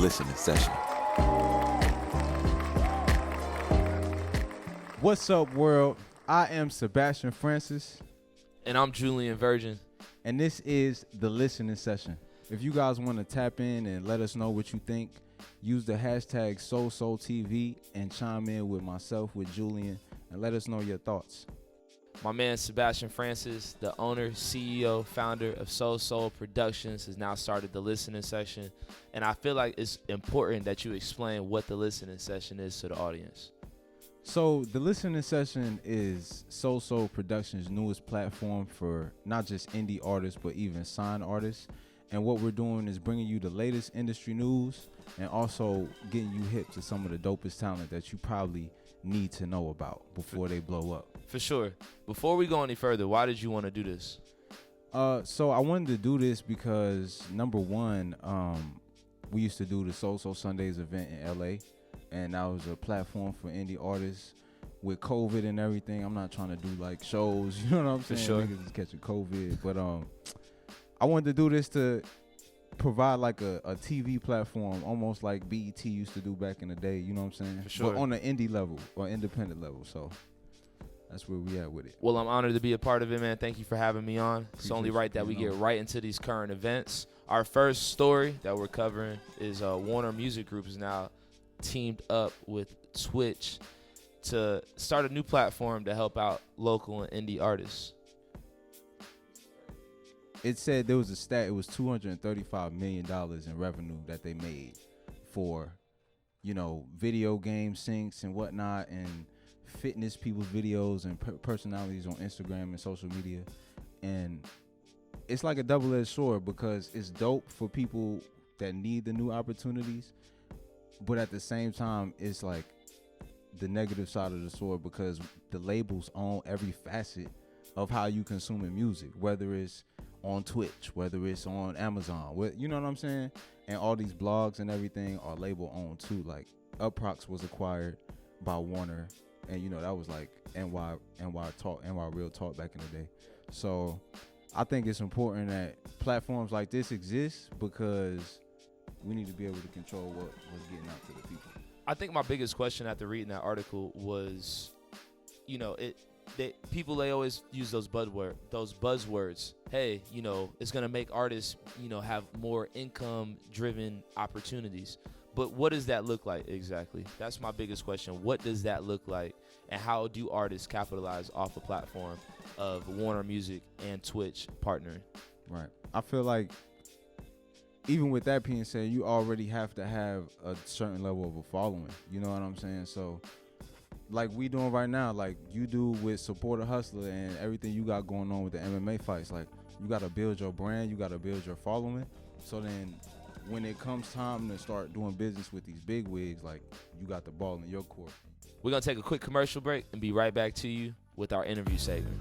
listening session. What's up, world? I am Sebastian Francis. And I'm Julien Virgin. And this is the listening session. If you guys want to tap in and let us know what you think, use the hashtag SoulSoulTV and chime in with myself, with Julien, and let us know your thoughts. My man Sebastian Francis, the owner, CEO, founder of Soul Productions, has now started the listening session. And I feel like it's important that you explain what the listening session is to the audience. So the listening session is Soul Productions' newest platform for not just indie artists, but even signed artists. And what we're doing is bringing you the latest industry news and also getting you hip to some of the dopest talent that you probably need to know about before they blow up. For sure. Before we go any further, why did you want to do this? So I wanted to do this because, number one, we used to do the Soul Sundays event in LA. And that was a platform for indie artists. With COVID and everything, I'm not trying to do like shows, you know what I'm saying? For sure. Niggas is catching COVID. But I wanted to do this to provide like a TV platform, almost like BET used to do back in the day, you know what I'm saying? For sure. But on the indie level or independent level. So that's where we at with it. Well, I'm honored to be a part of it, man. Thank you for having me on. It's only right that we get right into these current events. Our first story that we're covering is Warner Music Group is now teamed up with Twitch to start a new platform to help out local and indie artists. It said there was a stat, it was $235 million in revenue that they made for, you know, video game syncs and whatnot, and fitness people's videos and personalities on Instagram and social media. And it's like a double-edged sword because it's dope for people that need the new opportunities, but at the same time, it's like the negative side of the sword because the labels own every facet of how you consuming music, whether it's on Twitch, whether it's on Amazon, you know what I'm saying? And all these blogs and everything are label owned too. Like Uproxx was acquired by Warner, and you know that was like NY Real Talk back in the day. So I think it's important that platforms like this exist because we need to be able to control what's getting out to the people. I think my biggest question after reading that article was, you know, people always use those buzzwords. Hey, you know, it's gonna make artists, you know, have more income-driven opportunities. But what does that look like exactly? That's my biggest question. What does that look like, and how do artists capitalize off a platform of Warner Music and Twitch partnering? Right. I feel like even with that being said, you already have to have a certain level of a following. You know what I'm saying? So, like we doing right now, like you do with Support a Hustler and everything you got going on with the MMA fights, like you got to build your brand, you got to build your following. So then when it comes time to start doing business with these big wigs, like you got the ball in your court. We're going to take a quick commercial break and be right back to you with our interview segment.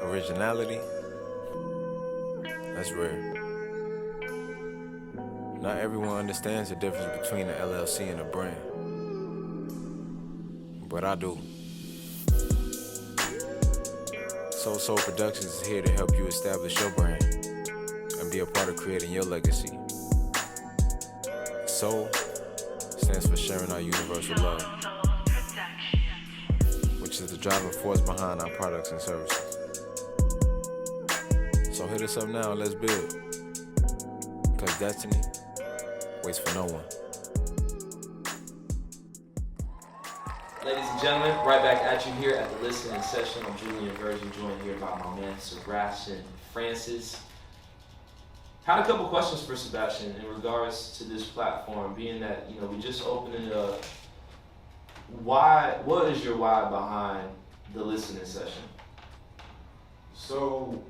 Originality, that's rare. Not everyone understands the difference between an LLC and a brand, but I do. Soul Productions is here to help you establish your brand and be a part of creating your legacy. Soul stands for sharing our universal love, which is the driving force behind our products and services. So hit us up now and let's build. Because destiny waits for no one. Ladies and gentlemen, right back at you here at the listening session. I'm Julien Virgin, joined here by my man Sebastian Francis. Had a couple questions for Sebastian in regards to this platform, being that, you know, we just opened it up. What is your why behind the listening session? So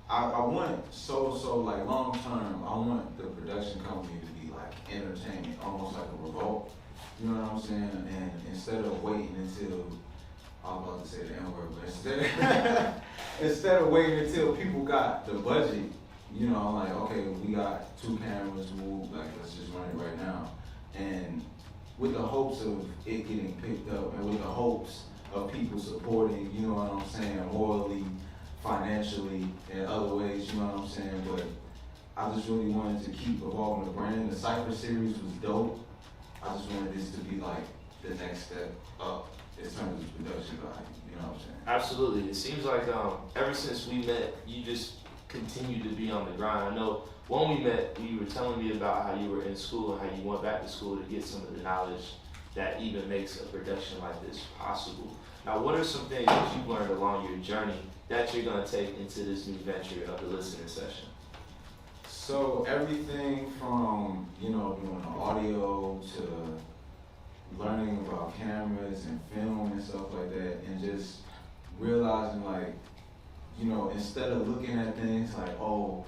I want like long term, I want the production company to be like entertainment, almost like a revolt. You know what I'm saying? And instead of waiting until I was about to say the N-word, but instead of waiting until people got the budget, you know, like, okay, we got 2 cameras, like, let's just run it right now. And with the hopes of it getting picked up and with the hopes of people supporting, you know what I'm saying, morally, financially, and other ways, you know what I'm saying? But I just really wanted to keep evolving the brand. The Cypher series was dope. I just wanted this to be like the next step up in terms of production value, you know what I'm saying? Absolutely. It seems like ever since we met, you just continue to be on the grind. I know when we met, you were telling me about how you were in school and how you went back to school to get some of the knowledge that even makes a production like this possible. Now, what are some things that you've learned along your journey that you're going to take into this new venture of the listening session? So everything from, you know, doing the audio to learning about cameras and film and stuff like that, and just realizing, like, you know, instead of looking at things like, oh,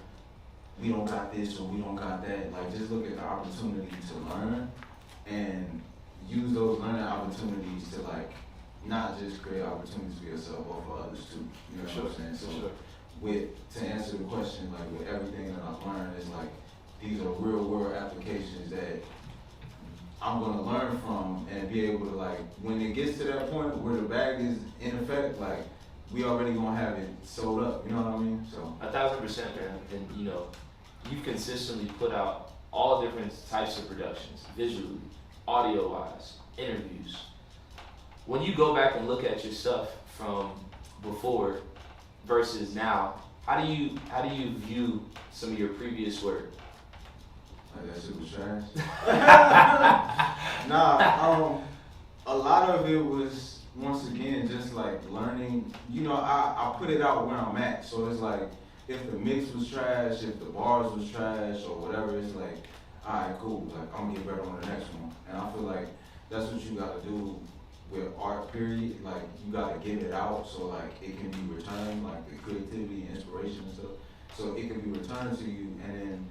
we don't got this or we don't got that, like, just look at the opportunity to learn and use those learning opportunities to, like, not just create opportunities for yourself, but for others too. You know what I'm saying? So to answer the question, like, with everything that I've learned, is like, these are real world applications that I'm gonna learn from and be able to, like, when it gets to that point where the bag is in effect, like, we already gonna have it sold up, you know what I mean? So 1,000%, man. And you know, you've consistently put out all different types of productions, visually, audio-wise, interviews. When you go back and look at your stuff from before versus now, how do you view some of your previous work? Like, that shit was trash. Nah, a lot of it was, once again, just like learning. You know, I put it out where I'm at, so it's like, if the mix was trash, if the bars was trash or whatever, it's like, alright, cool, like, I'm gonna get better on the next one. And I feel like that's what you gotta do with art, period. Like, you gotta get it out so, like, it can be returned, like the creativity and inspiration and stuff, so it can be returned to you, and then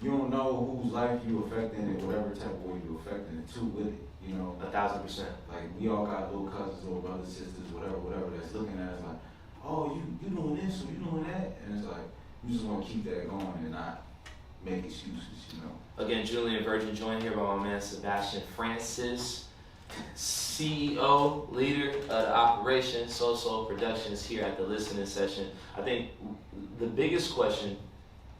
you don't know whose life you affecting and whatever type of way you affecting it too with it, you know? 1,000%. Like, we all got little cousins, little brothers, sisters, whatever that's looking at us like, oh, you doing this or you doing that, and it's like, you just want to keep that going and not make excuses, you know? Again, Julien Virgin, joined here by my man Sebastian Francis, CEO, leader of the operation, Soul Productions, here at the listening session. I think the biggest question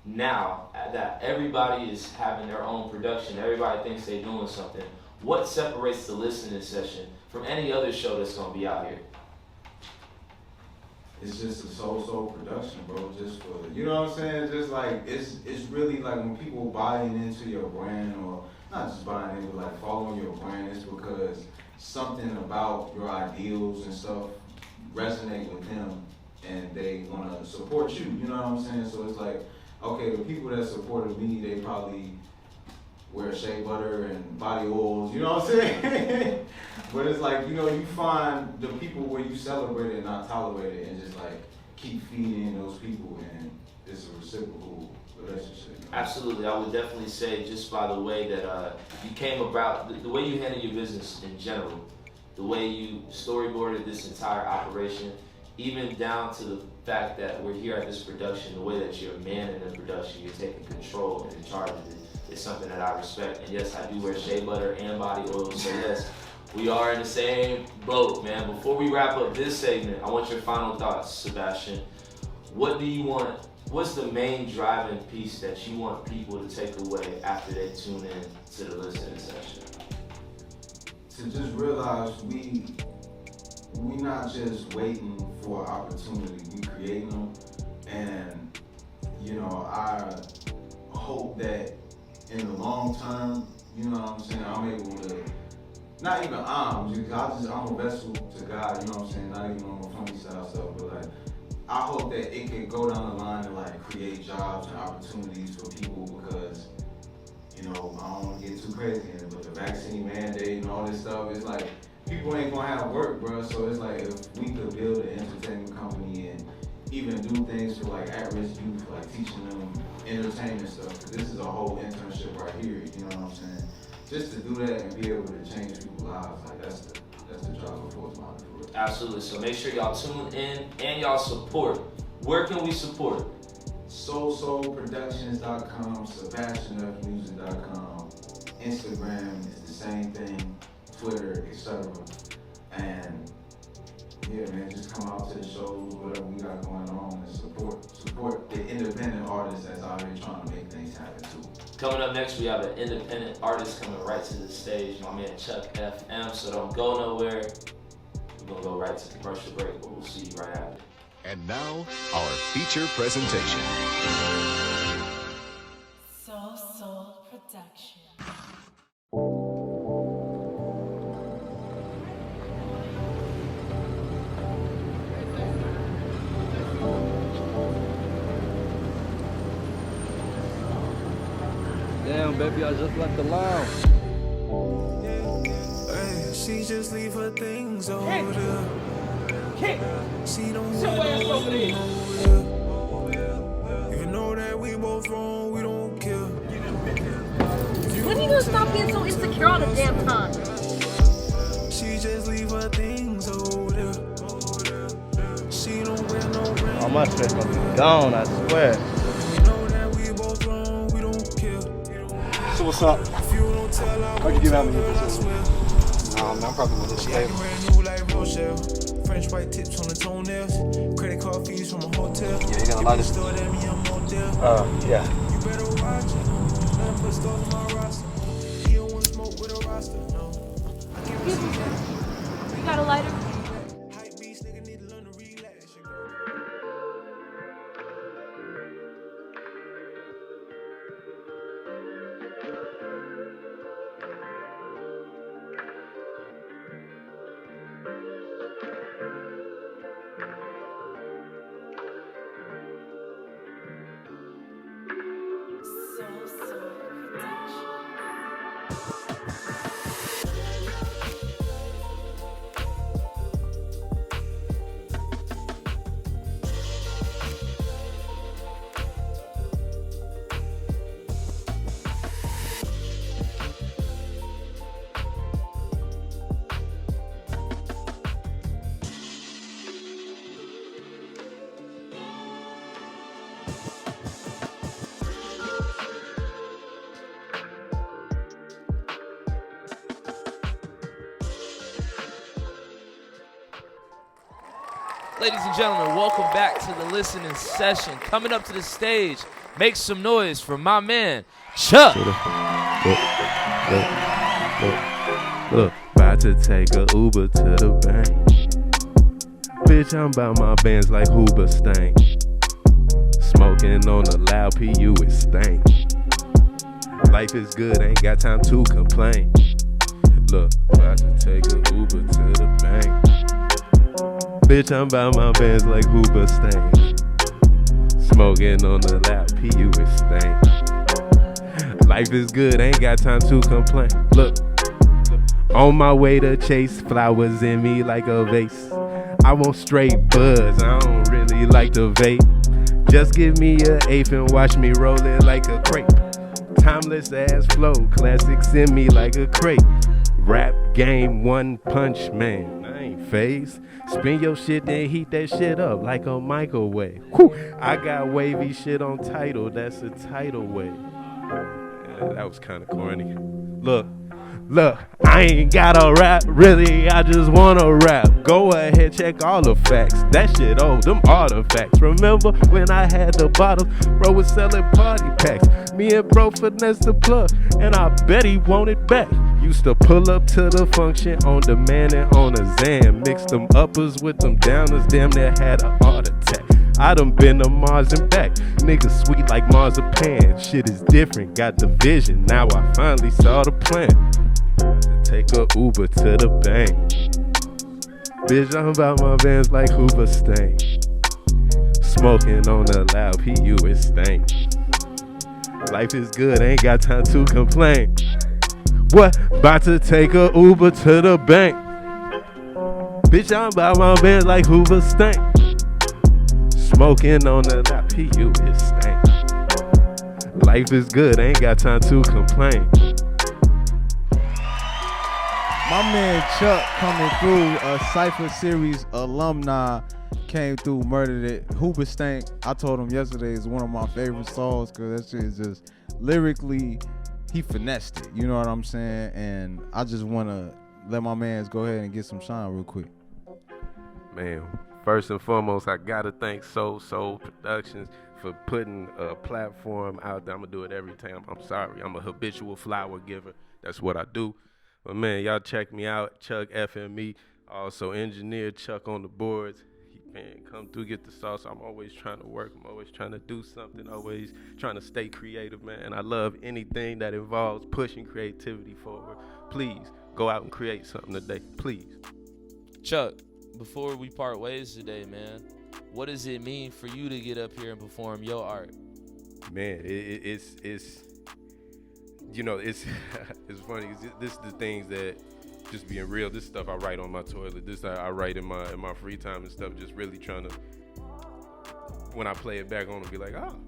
now that everybody is having their own production, everybody thinks they're doing something, what separates the listening session from any other show that's going to be out here? It's just a soul production, bro. Just for, you know what I'm saying? Just like, it's really like when people buying into your brand, or not just buying in, but like following your brand, it's because something about your ideals and stuff resonate with them and they want to support you, you know what I'm saying? So it's like, okay, the people that supported me, they probably wear shea butter and body oils, you know what I'm saying? But it's like, you know, you find the people where you celebrate it and not tolerate it, and just like keep feeding those people, and it's a reciprocal relationship. You know? Absolutely. I would definitely say, just by the way that you came about, the way you handle your business in general, the way you storyboarded this entire operation, even down to the fact that we're here at this production, the way that you're manning the production, you're taking control and in charge of it, is something that I respect. And yes, I do wear shea butter and body oil, so yes, we are in the same boat, man. Before we wrap up this segment, I want your final thoughts, Sebastian. What do you want? What's the main driving piece that you want people to take away after they tune in to the listening session? To just realize we not just waiting for opportunity, we creating them. And, you know, I hope that in the long term, you know what I'm saying, I'm able to, not even I'm a vessel to God, you know what I'm saying, not even on my funny style stuff, but like, I hope that it can go down the line and like create jobs and opportunities for people, because, you know, I don't want to get too crazy in it, but the vaccine mandate and all this stuff is like, people ain't gonna have work, bro. So it's like if we could build an entertainment company and even do things for like at-risk youth, like teaching them entertainment stuff. Cause this is a whole internship right here. You know what I'm saying? Just to do that and be able to change people's lives, like that's the job of Force Model. Absolutely. So make sure y'all tune in and y'all support. Where can we support? SoulProductions.com, SebastianFmusic.com, Instagram is the same thing, Twitter, etc. And yeah, man, just come out to the shows, whatever we got going on, and support the independent artists that's out here trying to make things happen too. Coming up next, we have an independent artist coming right to the stage, my man Chuck FM. So don't go nowhere. We're gonna go right to the commercial break, but we'll see you right after. And now, our feature presentation. Soul Production. Damn, baby, I just left the lounge. Hey, she just leave her things over there. She don't want no over there. Even though that we both wrong, we don't care. When are you gonna stop being so insecure all the damn time? She just leave her things over there. She don't wear no ring. Oh, my stress gonna be gone, I swear. Even though that we both wrong, we don't care. So what's up? If you don't tell, I Where'd you get out of here? I swear. Man, I'm probably gonna hit She you later. acting brand new like Rochelle. French white tips on the toenails. Credit card fees from a hotel. Yeah, you gonna like this? Store that me a motel. Yeah. You better watch it. Nothing but stuff on my roster. He don't want smoke with a roster. No. I can't You got a lighter? hype beast, nigga need to learn to relax. Ladies and gentlemen, welcome back to the listening session. Coming up to the stage, make some noise for my man, Chuck. Look, about to take a Uber to the bank. Bitch, I'm about my bands like Hoover Stank. Smoking on a loud PU, it stank. Life is good, ain't got time to complain. Look, about to take a Uber to the bank. Bitch, I'm about my bands like Hoover Stank. Smoking on the loud PU, it stank. Life is good, ain't got time to complain. Look, on my way to chase flowers in me like a vase. I want straight buzz, I don't really like to vape. Just give me an eighth and watch me roll it like a crepe. Timeless ass flow, classics in me like a crate. Rap game, one punch man, I ain't phased. Spin your shit, then heat that shit up like a microwave. Whew. I got wavy shit on title, that's a tidal wave. Yeah, that was kind of corny. Look, I ain't gotta rap, really, I just wanna rap. Go ahead, check all the facts. That shit old, them artifacts. Remember when I had the bottles, bro was selling party packs. Me and bro finessed the plug, and I bet he want it back. Used to pull up to the function on demand and on a Zan. Mix them uppers with them downers, damn near had a heart attack. I done been to Mars and back. Niggas sweet like marzipan. Shit is different, got the vision. Now I finally saw the plan. Take a Uber to the bank. Bitch, I'm about my bands like Hoover Stank. Smoking on the loud PU, it stank. Life is good, ain't got time to complain. What? About to take a Uber to the bank. Bitch, I'm by my bands like Hoover stank. Smoking on the lap, PU is stank. Life is good, ain't got time to complain. My man Chuck coming through, a Cypher Series alumni, came through, murdered it. Hoover stank. I told him yesterday is one of my favorite songs because that shit is just lyrically, he finessed it. You know what I'm saying? And I just want to let my mans go ahead and get some shine real quick. Man, first and foremost, I gotta thank Soul Productions for putting a platform out there. I'm gonna do it every time. I'm sorry, I'm a habitual flower giver. That's what I do. But man, y'all check me out, Chuck FME, also engineer Chuck on the boards. Man, come through, get the sauce. I'm always trying to work. I'm always trying to do something, always trying to stay creative, man. And I love anything that involves pushing creativity forward. Please, go out and create something today, please. Chuck, before we part ways today, man, what does it mean for you to get up here and perform your art? Man, it's you know, it's funny. This is the things that, just being real, this stuff I write on my toilet. This I write in my free time and stuff. Just really trying to, when I play it back on, be like, oh,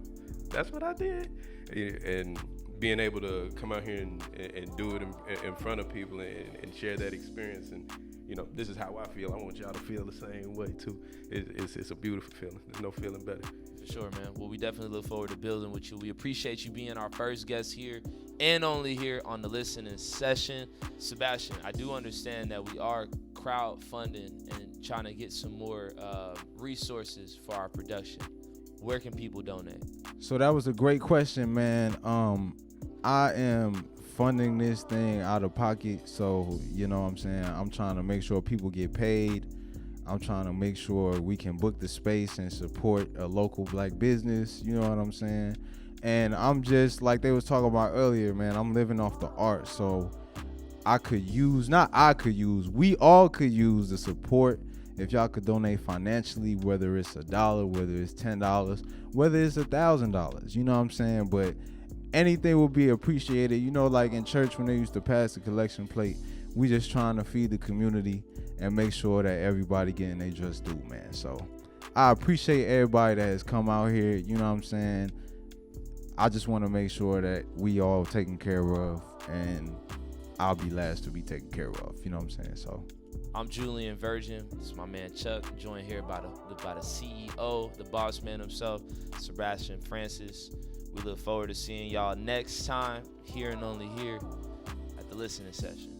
that's what I did, and being able to come out here and do it in front of people and share that experience. And you know, this is how I feel. I want y'all to feel the same way too. It's a beautiful feeling. There's no feeling better. For sure, man. Well, we definitely look forward to building with you. We appreciate you being our first guest here and only here on the listening session. Sebastian, I do understand that we are crowdfunding and trying to get some more resources for our production. Where can people donate? So that was a great question, man. I am funding this thing out of pocket, so you know what I'm saying, I'm trying to make sure people get paid. I'm trying to make sure we can book the space and support a local black business, you know what I'm saying? And I'm just, like they was talking about earlier, man, I'm living off the art, so we all could use the support. If y'all could donate financially, whether it's $1, whether it's $10, whether it's $1,000, you know what I'm saying? But anything will be appreciated. You know, like in church when they used to pass the collection plate, we just trying to feed the community and make sure that everybody getting their just due, man. So I appreciate everybody that has come out here, you know what I'm saying? I just want to make sure that we all taken care of, and I'll be last to be taken care of, you know what I'm saying? So I'm Julien Virgin. This is my man Chuck, joined here by the CEO, the boss man himself, Sebastian Francis. We look forward to seeing y'all next time, here and only here, at the listening session.